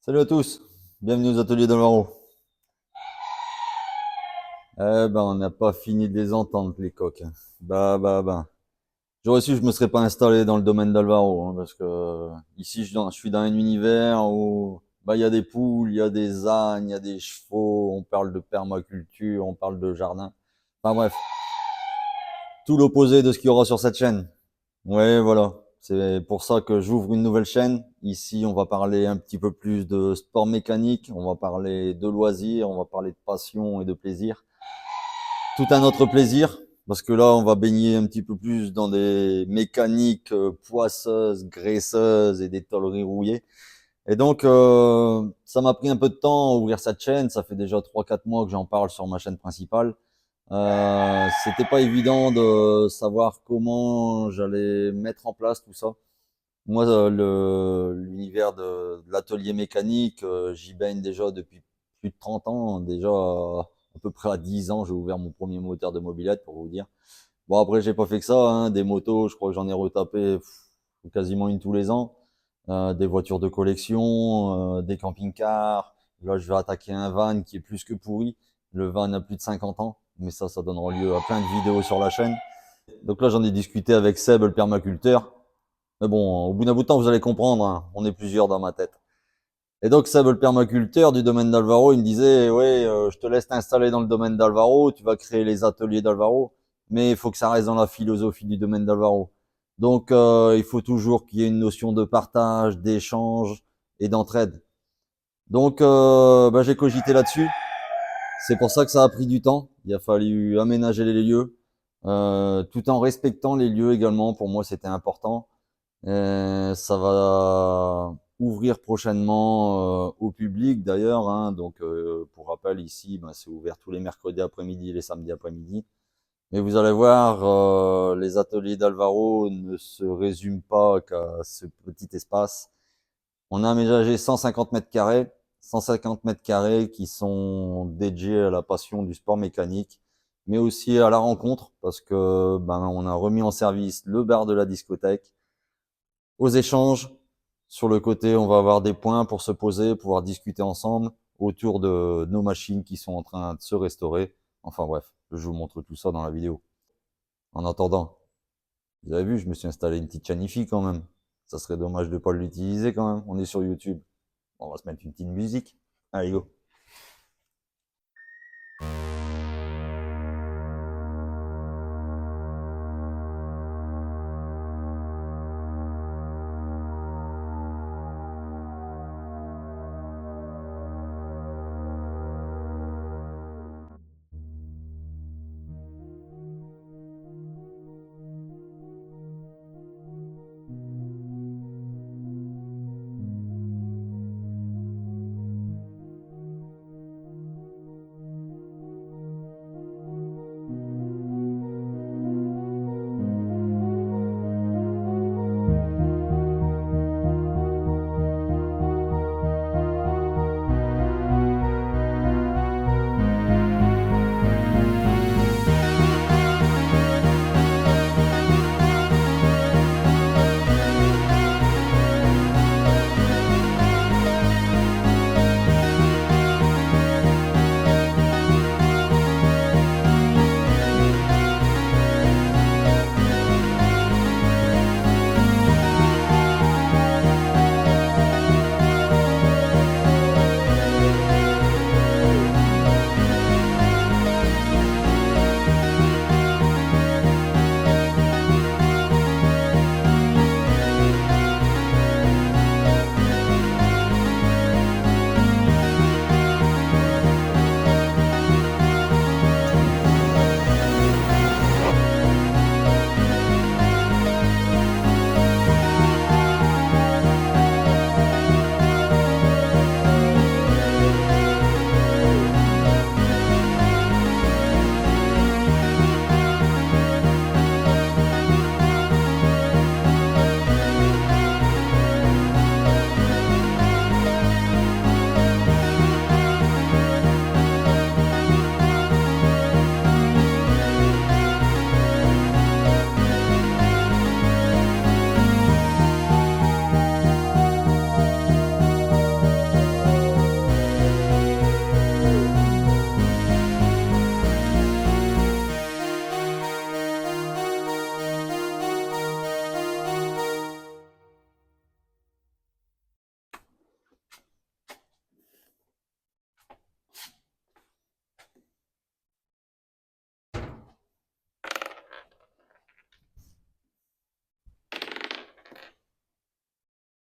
Salut à tous, bienvenue aux ateliers d'Alvaro. On n'a pas fini de les entendre, les coqs. Bah. J'aurais su, je me serais pas installé dans le domaine d'Alvaro, parce que ici, je suis dans un univers où il y a des poules, il y a des ânes, il y a des chevaux, on parle de permaculture, on parle de jardin. Enfin bref, tout l'opposé de ce qu'il y aura sur cette chaîne. Ouais, voilà. C'est pour ça que j'ouvre une nouvelle chaîne. Ici, on va parler un petit peu plus de sport mécanique, on va parler de loisirs, on va parler de passion et de plaisir. Tout un autre plaisir, parce que là, on va baigner un petit peu plus dans des mécaniques poisseuses, graisseuses et des tôleries rouillées. Et donc, ça m'a pris un peu de temps à ouvrir cette chaîne. Ça fait déjà 3 4 mois que j'en parle sur ma chaîne principale. C'était pas évident de savoir comment j'allais mettre en place tout ça. Moi, l'univers de l'atelier mécanique, j'y baigne déjà depuis plus de 30 ans. Déjà, à peu près à 10 ans, j'ai ouvert mon premier moteur de mobilette, pour vous dire. Bon, après, j'ai pas fait que ça, hein. Des motos, je crois que j'en ai retapé quasiment une tous les ans. Des voitures de collection, des camping-cars. Là, je vais attaquer un van qui est plus que pourri. Le van a plus de 50 ans, mais ça donnera lieu à plein de vidéos sur la chaîne. Donc là, j'en ai discuté avec Seb, le permaculteur. Mais bon, au bout d'un bout de temps, vous allez comprendre, hein, on est plusieurs dans ma tête. Et donc, Seb, le permaculteur du domaine d'Alvaro, il me disait, ouais, je te laisse t'installer dans le domaine d'Alvaro, tu vas créer les ateliers d'Alvaro, mais il faut que ça reste dans la philosophie du domaine d'Alvaro. Donc, il faut toujours qu'il y ait une notion de partage, d'échange et d'entraide. Donc, j'ai cogité là-dessus. C'est pour ça que ça a pris du temps. Il a fallu aménager les lieux, tout en respectant les lieux également. Pour moi, c'était important. Ça va ouvrir prochainement au public d'ailleurs, hein. Donc, pour rappel, ici, c'est ouvert tous les mercredis après-midi et les samedis après-midi. Mais vous allez voir, les ateliers d'Alvaro ne se résument pas qu'à ce petit espace. On a aménagé 150 mètres carrés, 150 mètres carrés qui sont dédiés à la passion du sport mécanique, mais aussi à la rencontre, parce que on a remis en service le bar de la discothèque, aux échanges. Sur le côté, on va avoir des points pour se poser, pouvoir discuter ensemble autour de nos machines qui sont en train de se restaurer. Enfin bref, je vous montre tout ça dans la vidéo. En attendant, vous avez vu, je me suis installé une petite Chanifi quand même. Ça serait dommage de ne pas l'utiliser quand même. On est sur YouTube. On va se mettre une petite musique. Allez, go.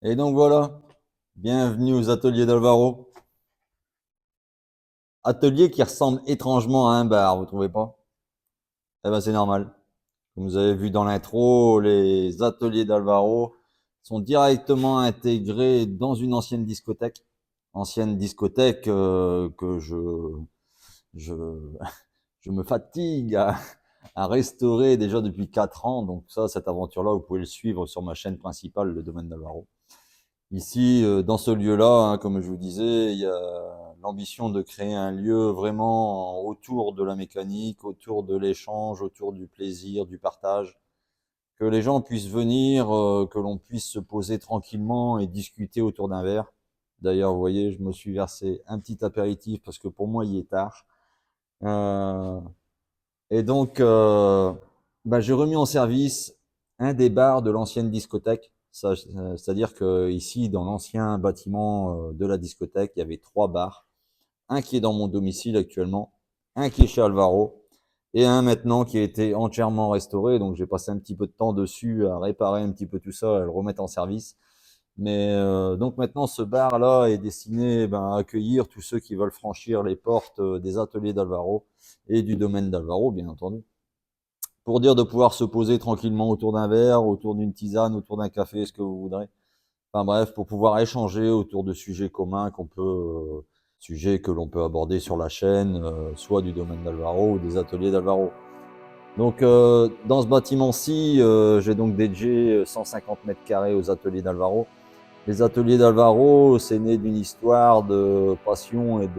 Et donc voilà, bienvenue aux ateliers d'Alvaro. Atelier qui ressemble étrangement à un bar, vous trouvez pas? Eh ben c'est normal. Comme vous avez vu dans l'intro, les ateliers d'Alvaro sont directement intégrés dans une ancienne discothèque. Ancienne discothèque que je, je me fatigue à restaurer déjà depuis 4 ans. Donc ça, cette aventure-là, vous pouvez le suivre sur ma chaîne principale, le domaine d'Alvaro. Ici, dans ce lieu-là, hein, comme je vous disais, il y a l'ambition de créer un lieu vraiment autour de la mécanique, autour de l'échange, autour du plaisir, du partage, que les gens puissent venir, que l'on puisse se poser tranquillement et discuter autour d'un verre. D'ailleurs, vous voyez, je me suis versé un petit apéritif parce que pour moi, il est tard. Euh, et donc, j'ai remis en service un des bars de l'ancienne discothèque. C'est-à-dire que ici, dans l'ancien bâtiment de la discothèque, il y avait 3 bars. Un qui est dans mon domicile actuellement, un qui est chez Alvaro, et un maintenant qui a été entièrement restauré. Donc j'ai passé un petit peu de temps dessus à réparer un petit peu tout ça, à le remettre en service. Mais donc maintenant, ce bar-là est destiné à accueillir tous ceux qui veulent franchir les portes des ateliers d'Alvaro et du domaine d'Alvaro, bien entendu. Pour dire de pouvoir se poser tranquillement autour d'un verre, autour d'une tisane, autour d'un café, ce que vous voudrez. Enfin bref, pour pouvoir échanger autour de sujets communs sujets que l'on peut aborder sur la chaîne, soit du domaine d'Alvaro ou des ateliers d'Alvaro. Donc dans ce bâtiment-ci, j'ai donc dédié 150 mètres carrés aux ateliers d'Alvaro. Les ateliers d'Alvaro, c'est né d'une histoire de passion et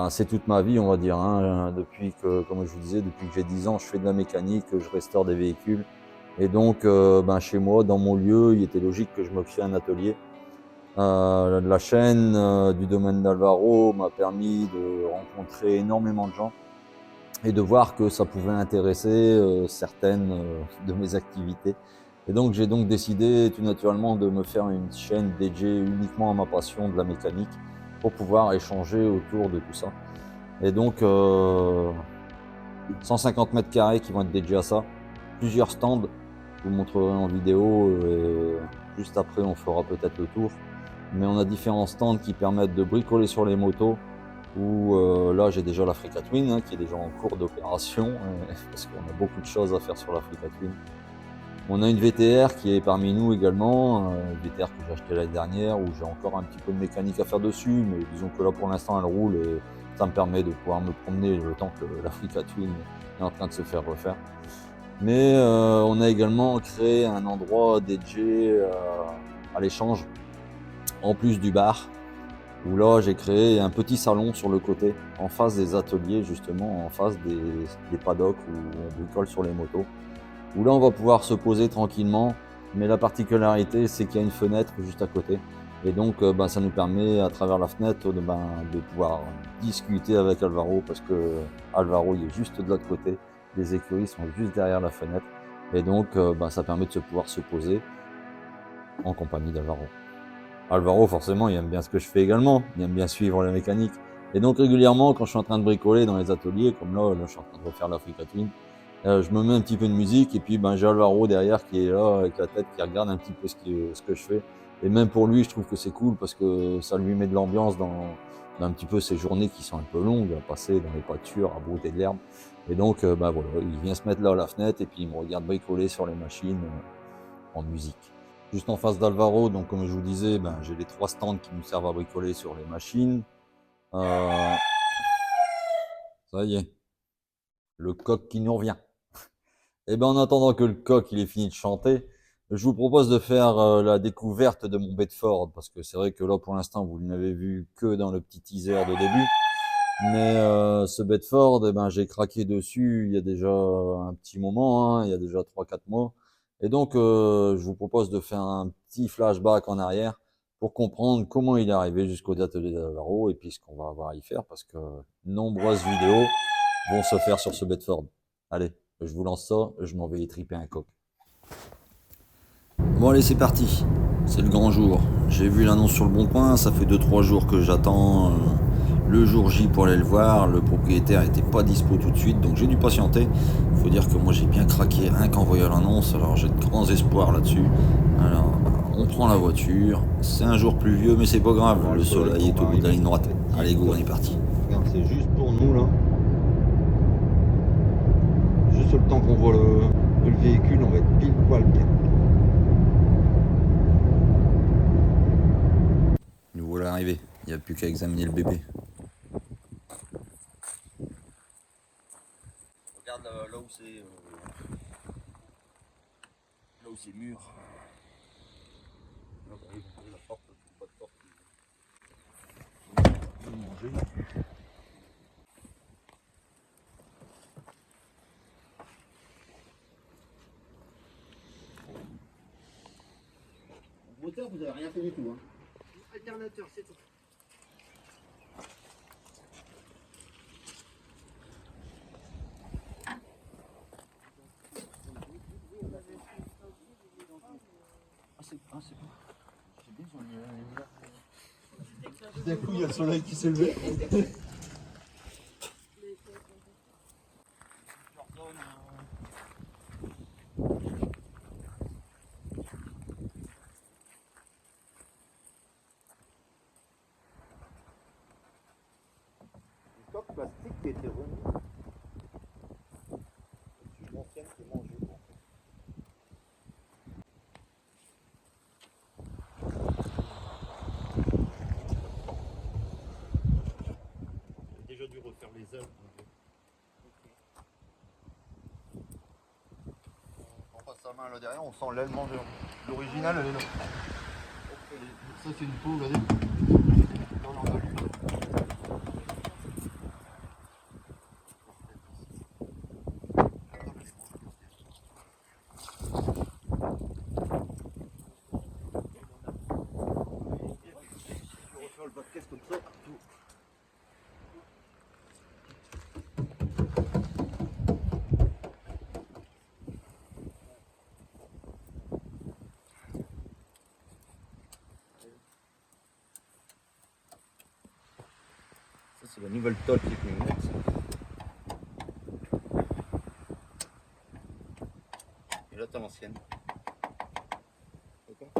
c'est toute ma vie, on va dire. Hein. Depuis que, comme je vous disais, depuis que j'ai 10 ans, je fais de la mécanique, je restaure des véhicules. Et donc, chez moi, dans mon lieu, il était logique que je me crée un atelier. La chaîne du domaine d'Alvaro m'a permis de rencontrer énormément de gens et de voir que ça pouvait intéresser certaines de mes activités. Et donc j'ai donc décidé tout naturellement de me faire une chaîne dédiée uniquement à ma passion de la mécanique pour pouvoir échanger autour de tout ça. Et donc 150 mètres carrés qui vont être dédiés à ça, plusieurs stands, je vous montrerai en vidéo et juste après on fera peut-être le tour. Mais on a différents stands qui permettent de bricoler sur les motos, où là j'ai déjà l'Africa Twin qui est déjà en cours d'opération, parce qu'on a beaucoup de choses à faire sur l'Africa Twin. On a une VTR qui est parmi nous également, une VTR que j'ai achetée l'année dernière, où j'ai encore un petit peu de mécanique à faire dessus, mais disons que là pour l'instant elle roule et ça me permet de pouvoir me promener le temps que l'Africa Twin est en train de se faire refaire. Mais on a également créé un endroit dédié à l'échange, en plus du bar, où là j'ai créé un petit salon sur le côté, en face des ateliers justement, en face des paddocks où on bricole sur les motos, où là on va pouvoir se poser tranquillement, mais la particularité c'est qu'il y a une fenêtre juste à côté, et donc ça nous permet à travers la fenêtre de pouvoir discuter avec Alvaro, parce que Alvaro il est juste de l'autre côté, les écuries sont juste derrière la fenêtre, et donc ça permet de pouvoir se poser en compagnie d'Alvaro. Alvaro, forcément, il aime bien ce que je fais également. Il aime bien suivre la mécanique. Et donc, régulièrement, quand je suis en train de bricoler dans les ateliers, comme là je suis en train de refaire l'Africa Twin, je me mets un petit peu de musique et puis j'ai Alvaro derrière qui est là avec la tête, qui regarde un petit peu ce que je fais. Et même pour lui, je trouve que c'est cool parce que ça lui met de l'ambiance dans un petit peu ces journées qui sont un peu longues à passer dans les pâtures, à brouter de l'herbe. Et donc, voilà, il vient se mettre là à la fenêtre et puis il me regarde bricoler sur les machines en musique. Juste en face d'Alvaro, donc comme je vous disais, j'ai les 3 stands qui nous servent à bricoler sur les machines. Ça y est, le coq qui nous revient. Et en attendant que le coq il ait fini de chanter, je vous propose de faire la découverte de mon Bedford, parce que c'est vrai que là pour l'instant vous ne l'avez vu que dans le petit teaser de début. Mais ce Bedford, j'ai craqué dessus il y a déjà un petit moment, il y a déjà 3-4 mois. Et donc, je vous propose de faire un petit flashback en arrière pour comprendre comment il est arrivé jusqu'au atelier d'Alvaro et puis ce qu'on va avoir à y faire, parce que nombreuses vidéos vont se faire sur ce Bedford. Allez, je vous lance ça, je m'en vais y triper un coq. Bon allez, c'est parti. C'est le grand jour. J'ai vu l'annonce sur le Bon Coin, ça fait 2-3 jours que j'attends le jour J pour aller le voir. Le propriétaire était pas dispo tout de suite, donc j'ai dû patienter. Faut dire que moi j'ai bien craqué rien qu'en voyant l'annonce, alors j'ai de grands espoirs là-dessus. Alors On prend la voiture. C'est un jour pluvieux, mais c'est pas grave. Le soleil est au bout de la ligne droite. Allez, go, on est parti. Regarde, c'est juste pour nous là. Juste le temps qu'on voit le véhicule, on va être pile poil bien. Nous voilà arrivés. Il n'y a plus qu'à examiner le bébé. Regarde là où c'est. Là où c'est mûr. Là, bah, la porte, pas de porte. Manger. Moteur, vous avez rien fait du tout. Hein. Alternateur, c'est tout. C'est bon. C'est bien, D'un coup, il y a le soleil qui s'est levé. Une coque plastique qui était remise. C'est une ancienne qui mange du bon. J'ai déjà dû refaire les ailes. On passe sa main là derrière, on sent l'aile manger. L'original, elle est là. Ça, c'est une peau, regardez. Là, on en a une. Comme ça, tout. Ça, c'est la nouvelle tôle qui est venue mettre. Et là, t'as l'ancienne. D'accord.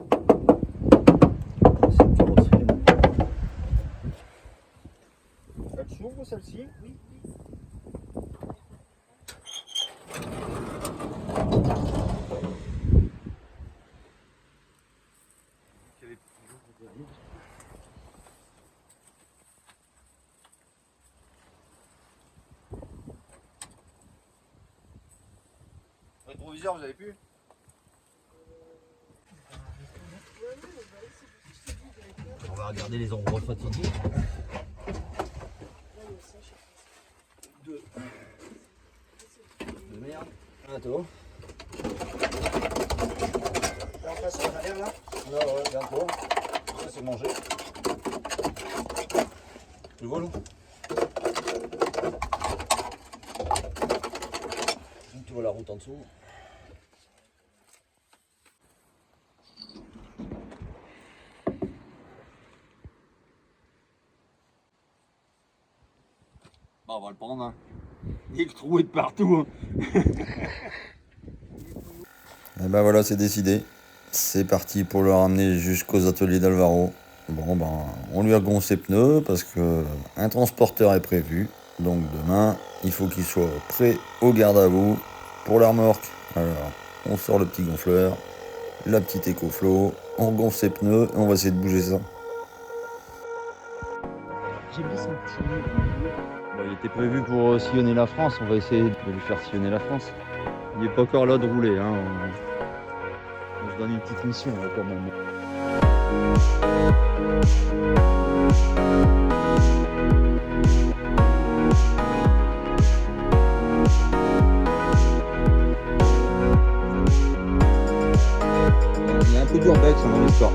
C'est une tôle ancienne. Elle s'ouvre celle-ci? Oui. Rétroviseur, vous avez pu? On va regarder les endroits fatigués. Deux merde. Un tour. Là, on passe en arrière là. Là, ouais, un tour. Ça, c'est manger. Tu vois, là? Tu vois la route en dessous. Bah, on va le prendre. Hein. Il est troué de partout. Hein. Et ben voilà, c'est décidé. C'est parti pour le ramener jusqu'aux ateliers d'Alvaro. Bon, ben, on lui a gonflé ses pneus parce que un transporteur est prévu. Donc demain, il faut qu'il soit prêt au garde à vous pour la remorque. Alors, on sort le petit gonfleur, la petite EcoFlow, on gonfle ses pneus et on va essayer de bouger ça. J'ai bien senti. Il était prévu pour sillonner la France. On va essayer de lui faire sillonner la France. Il n'est pas encore là de rouler. Hein. On se donne une petite mission là, quand même. Il y a un peu d'urbex dans l'histoire.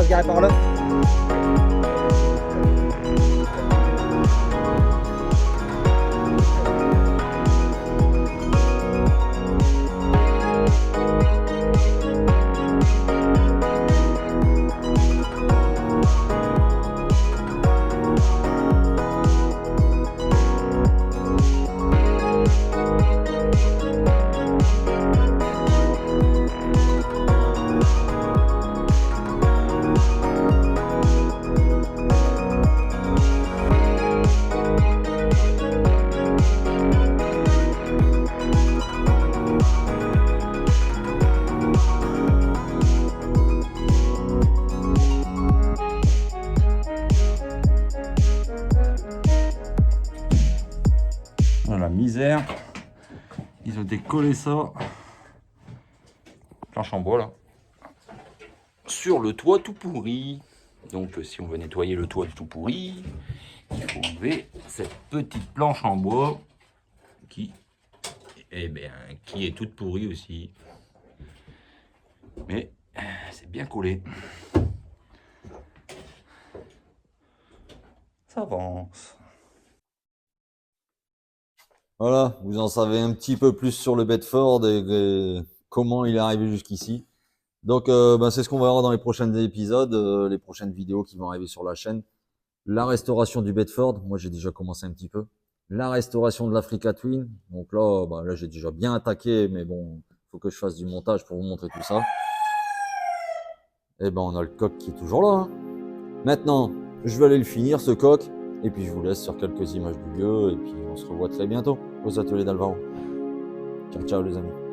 se garer par là. La misère, ils ont décollé ça, planche en bois là, sur le toit tout pourri. Donc si on veut nettoyer le toit tout pourri, il faut enlever cette petite planche en bois qui est toute pourrie aussi. Mais c'est bien collé. Ça avance. Voilà, vous en savez un petit peu plus sur le Bedford et comment il est arrivé jusqu'ici. Donc, c'est ce qu'on va voir dans les prochains épisodes, les prochaines vidéos qui vont arriver sur la chaîne. La restauration du Bedford, moi j'ai déjà commencé un petit peu. La restauration de l'Africa Twin, donc là j'ai déjà bien attaqué, mais bon, faut que je fasse du montage pour vous montrer tout ça. Et on a le coq qui est toujours là. Hein. Maintenant, je vais aller le finir ce coq, et puis je vous laisse sur quelques images du lieu, et puis on se revoit très bientôt aux ateliers d'Alvaro. Ciao ciao les amis.